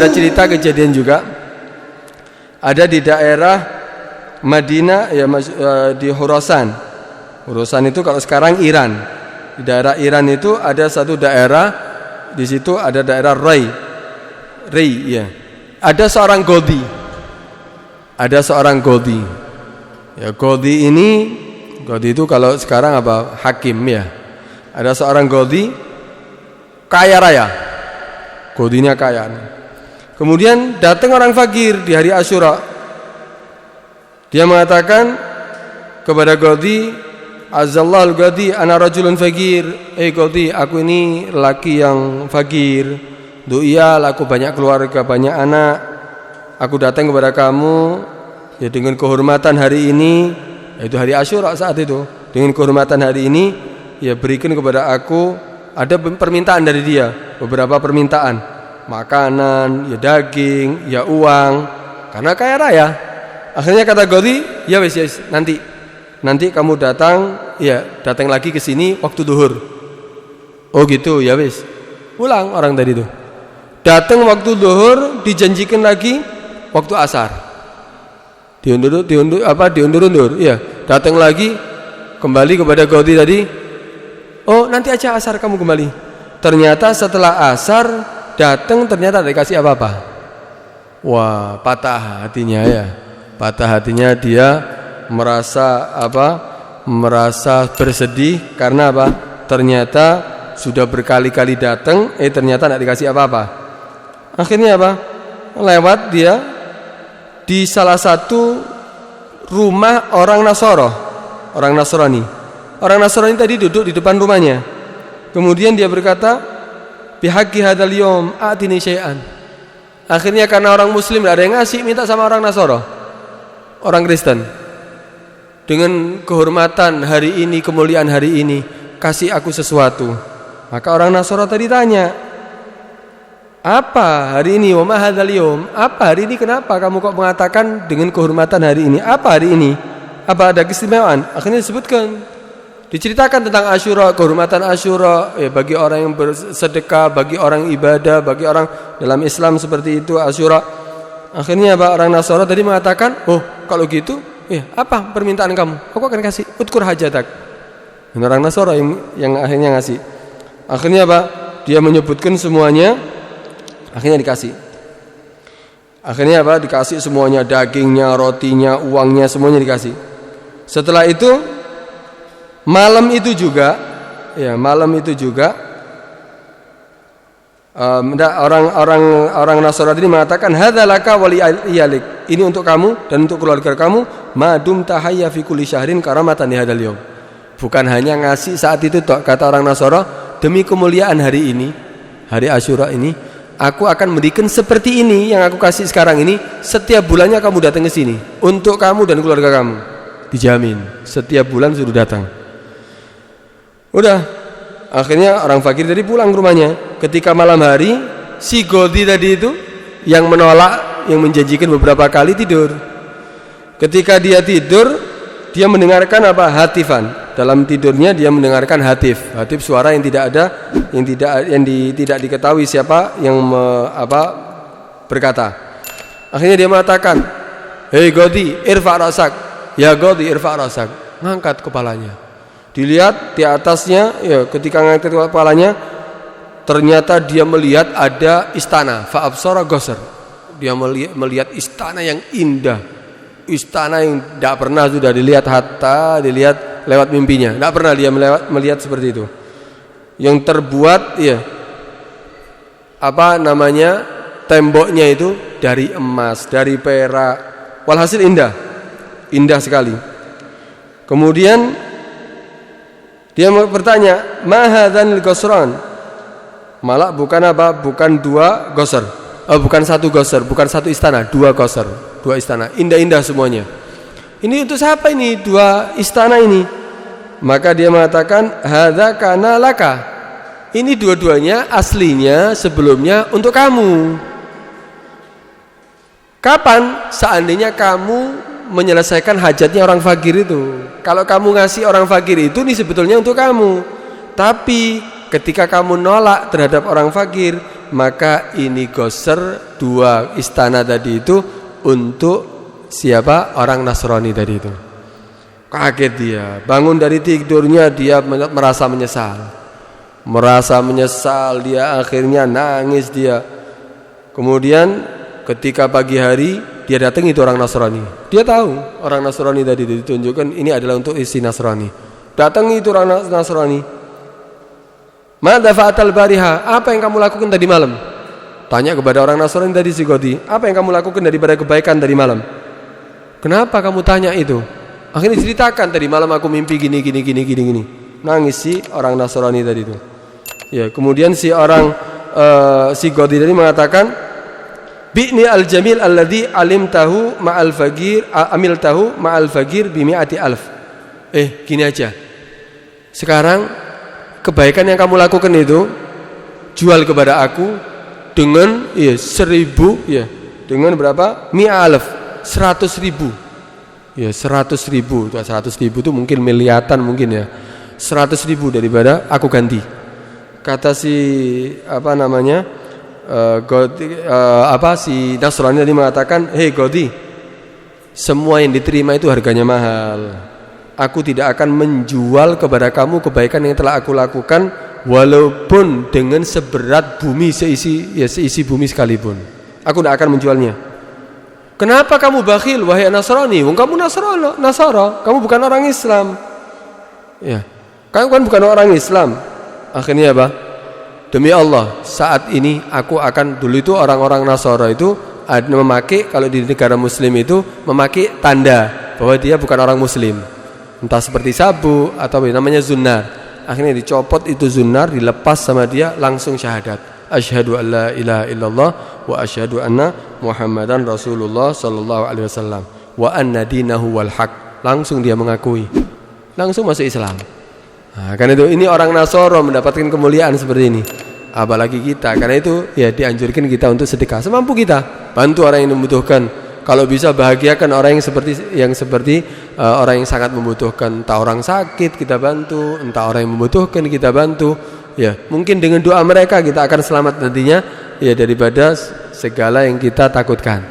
ada cerita kejadian juga. Ada di daerah Madinah ya, di Khurasan. Khurasan itu kalau sekarang Iran. Di daerah Iran itu ada satu daerah, di situ ada daerah Ray ya. Ada seorang Godi. Ya, Godi itu kalau sekarang apa? Hakim ya. Ada seorang Godi kaya raya. Godinya kaya. Kemudian datang orang fakir di hari Asyura. Dia mengatakan kepada Godi, Azallahu Godi, ana rajulun fakir. Godi, aku ini laki yang fakir. Du'iyal, aku banyak keluarga, banyak anak. Aku datang kepada kamu ya dengan kehormatan hari ini, yaitu hari Asyura saat itu. Dengan kehormatan hari ini, ya berikan kepada aku, ada permintaan dari dia, beberapa permintaan, makanan, ya daging, ya uang, karena kaya raya. Akhirnya kata Godi, ya wes, nanti kamu datang lagi ke sini waktu duhur. Oh gitu, ya wes. Pulang orang tadi itu. Datang waktu duhur, dijanjikan lagi waktu asar. Diundur. Iya, datang lagi kembali kepada Godi tadi. Oh, nanti aja asar kamu kembali. Ternyata setelah asar datang ternyata tidak dikasih apa-apa. Wah, patah hatinya ya. Patah hatinya, dia merasa bersedih karena apa? Ternyata sudah berkali-kali datang, ternyata tidak dikasih apa-apa. Akhirnya apa? Lewat dia di salah satu rumah orang Nasrani. Orang Nasrani tadi duduk di depan rumahnya. Kemudian dia berkata, "Bihaqqi hadzal yaum atini syai'an." Akhirnya karena orang Muslim tidak ada yang ngasih, minta sama orang Nasara, orang Kristen. Dengan kehormatan hari ini, kemuliaan hari ini, kasih aku sesuatu. Maka orang Nasara tadi tanya, apa hari ini? Wa ma hadzal yaum? Apa hari ini? Kenapa kamu kok mengatakan dengan kehormatan hari ini? Apa hari ini? Apa ada keistimewaan? Akhirnya disebutkan, diceritakan tentang Asyura, kehormatan Asyura ya, bagi orang yang bersedekah, bagi orang ibadah, bagi orang dalam Islam seperti itu Asyura. Akhirnya orang Nasara tadi mengatakan, oh kalau gitu, apa permintaan kamu? Aku akan kasih. Udkur hajatak. Dan orang Nasara yang akhirnya ngasih. Akhirnya dia menyebutkan semuanya. Akhirnya dikasih. Akhirnya dikasih semuanya, dagingnya, rotinya, uangnya, semuanya dikasih. Setelah itu malam itu juga orang Nasrani ini mengatakan, hadzalaka wa liyalik. Ini untuk kamu dan untuk keluarga kamu, madum tahayya fi kulli syahrin karamatan li hadzal yaum. Bukan hanya ngasih saat itu toh, kata orang Nasara, demi kemuliaan hari ini, hari Asyura ini, aku akan memberikan seperti ini yang aku kasih sekarang ini. Setiap bulannya kamu datang ke sini untuk kamu dan keluarga kamu. Dijamin setiap bulan suruh datang. Udah, akhirnya orang fakir tadi pulang ke rumahnya. Ketika malam hari, si Godi tadi itu yang menolak, yang menjanjikan beberapa kali, tidur. Ketika dia tidur, dia mendengarkan hatifan. Dalam tidurnya dia mendengarkan hatif suara yang tidak ada, tidak diketahui siapa yang berkata. Akhirnya dia mengatakan, "Hei Godi, irfa' rasak." Ya Godi, irfa' rasak. Ngangkat kepalanya. Dilihat di atasnya, ya ketika ngangkat kepalanya, ternyata dia melihat ada istana, fa'absara ghasr. Dia melihat istana yang indah. Istana yang tidak pernah sudah dilihat, hatta dilihat lewat mimpinya. Tidak pernah dia melihat seperti itu. Yang terbuat temboknya itu dari emas, dari perak. Walhasil indah sekali. Kemudian dia bertanya, ma hadzanil ghasran? Malah bukan dua ghasr. Bukan satu ghasr, bukan satu istana, dua ghasr, dua istana. Indah-indah semuanya. Ini untuk siapa ini dua istana ini? Maka dia mengatakan, hadza kana laka. Ini dua-duanya aslinya sebelumnya untuk kamu. Kapan? Seandainya kamu menyelesaikan hajatnya orang fakir itu. Kalau kamu ngasih orang fakir itu, ini sebetulnya untuk kamu. Tapi ketika kamu nolak terhadap orang fakir, maka ini goser dua istana tadi itu untuk siapa? Orang Nasrani tadi itu. Kaget dia, bangun dari tidurnya dia merasa menyesal, dia akhirnya nangis dia. Kemudian ketika pagi hari dia datang itu orang Nasrani. Dia tahu orang Nasrani tadi ditunjukkan ini adalah untuk isi Nasrani. Datang itu orang Nasrani. Madza fa'atal bariha? Apa yang kamu lakukan tadi malam? Tanya kepada orang Nasrani tadi si Godi. Apa yang kamu lakukan daripada kebaikan tadi malam? Kenapa kamu tanya itu? Akhirnya ceritakan tadi malam aku mimpi gini. Nangis si orang Nasrani tadi itu. Ya, kemudian si Godi tadi mengatakan bi'ni al-jamil alladhi alimtahu ma'al faqir amiltahu ma'al faqir bimi'ati alf. Gini aja. Sekarang kebaikan yang kamu lakukan itu jual kepada aku dengan 1.000 ya. Dengan berapa? Mi'a alf. 100.000. Ya, 100.000. 100.000 itu mungkin miliatan mungkin ya. 100.000 daripada aku ganti. Kata si si Nasrani tadi mengatakan, "Hei Godi, semua yang diterima itu harganya mahal. Aku tidak akan menjual kepada kamu kebaikan yang telah aku lakukan walaupun dengan seberat bumi seisi bumi sekalipun. Aku tidak akan menjualnya." Kenapa kamu bakhil wahai Nasrani? Kamu Nasara, kamu bukan orang Islam. Ya, kamu kan bukan orang Islam. Akhirnya apa? Demi Allah, saat ini aku akan, dulu itu orang-orang Nasara itu memakai, kalau di negara muslim itu memakai tanda bahwa dia bukan orang muslim. Entah seperti sabu atau namanya zunar. Akhirnya dicopot itu zunar, dilepas sama dia, langsung syahadat. Asyhadu an la ilaha illallah wa asyhadu anna Muhammadan Rasulullah sallallahu alaihi wasallam wa anna dinahu wal haq. Langsung dia mengakui. Langsung masuk Islam. Nah, karena itu ini orang Nasara mendapatkan kemuliaan seperti ini. Apalagi kita, karena itu ya dianjurkan kita untuk sedekah semampu kita, bantu orang yang membutuhkan. Kalau bisa bahagiakan orang yang seperti orang yang sangat membutuhkan. Entah orang sakit kita bantu, entah orang yang membutuhkan kita bantu. Ya, mungkin dengan doa mereka kita akan selamat nantinya ya daripada segala yang kita takutkan.